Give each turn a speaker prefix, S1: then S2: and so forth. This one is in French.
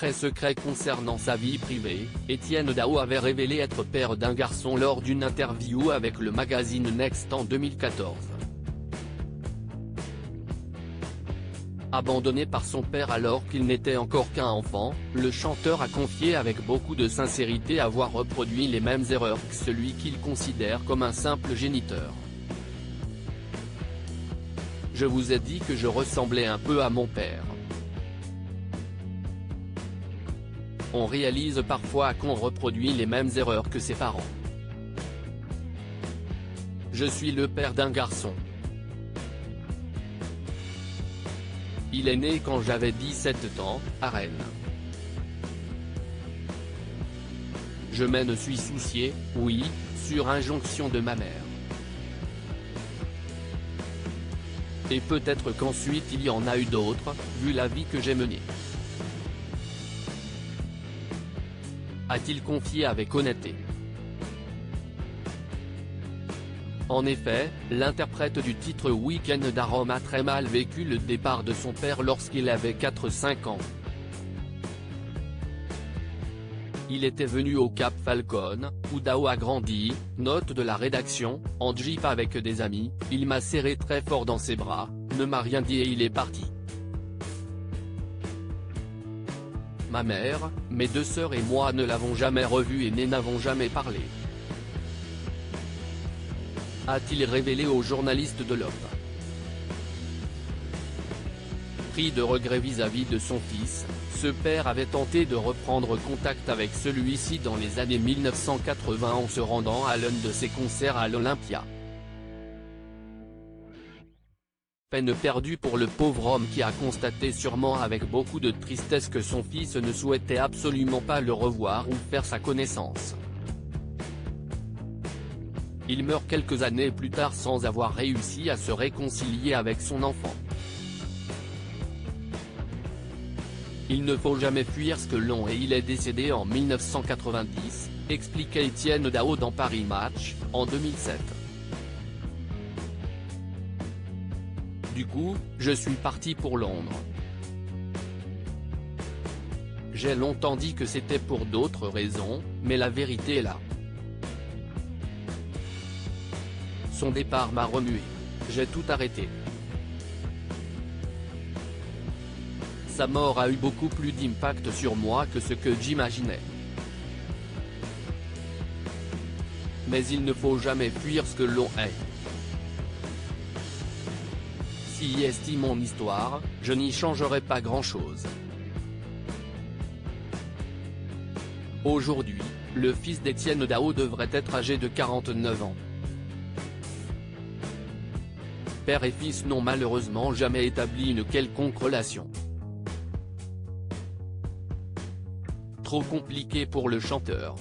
S1: très secret concernant sa vie privée, Etienne Dao avait révélé être père d'un garçon lors d'une interview avec le magazine Next en 2014. Abandonné par son père alors qu'il n'était encore qu'un enfant, le chanteur a confié avec beaucoup de sincérité avoir reproduit les mêmes erreurs que celui qu'il considère comme un simple géniteur. Je vous ai dit que je ressemblais un peu à mon père. On réalise parfois qu'on reproduit les mêmes erreurs que ses parents. Je suis le père d'un garçon. Il est né quand j'avais 17 ans, à Rennes. Je me suis soucié, oui, sur injonction de ma mère. Et peut-être qu'ensuite il y en a eu d'autres, vu la vie que j'ai menée. A-t-il confié avec honnêteté. En effet, l'interprète du titre Week-end d'Arôme a très mal vécu le départ de son père lorsqu'il avait 4-5 ans. Il était venu au Cap Falcon, où Dao a grandi, note de la rédaction, en jeep avec des amis, il m'a serré très fort dans ses bras, ne m'a rien dit et il est parti. Ma mère, mes deux sœurs et moi ne l'avons jamais revu et n'avons jamais parlé. A-t-il révélé aux journalistes de l'Op. Pris de regret vis-à-vis de son fils, ce père avait tenté de reprendre contact avec celui-ci dans les années 1980 en se rendant à l'un de ses concerts à l'Olympia. Peine perdue pour le pauvre homme qui a constaté sûrement avec beaucoup de tristesse que son fils ne souhaitait absolument pas le revoir ou faire sa connaissance. Il meurt quelques années plus tard sans avoir réussi à se réconcilier avec son enfant. Il ne faut jamais fuir ce que l'on est. Il est décédé en 1990, expliquait Etienne Dao dans Paris Match, en 2007. Du coup, je suis parti pour Londres. J'ai longtemps dit que c'était pour d'autres raisons, mais la vérité est là. Son départ m'a remué. J'ai tout arrêté. Sa mort a eu beaucoup plus d'impact sur moi que ce que j'imaginais. Mais il ne faut jamais fuir ce que l'on est. Si est mon histoire, je n'y changerai pas grand-chose. Aujourd'hui, le fils d'Etienne Dao devrait être âgé de 49 ans. Père et fils n'ont malheureusement jamais établi une quelconque relation. Trop compliqué pour le chanteur.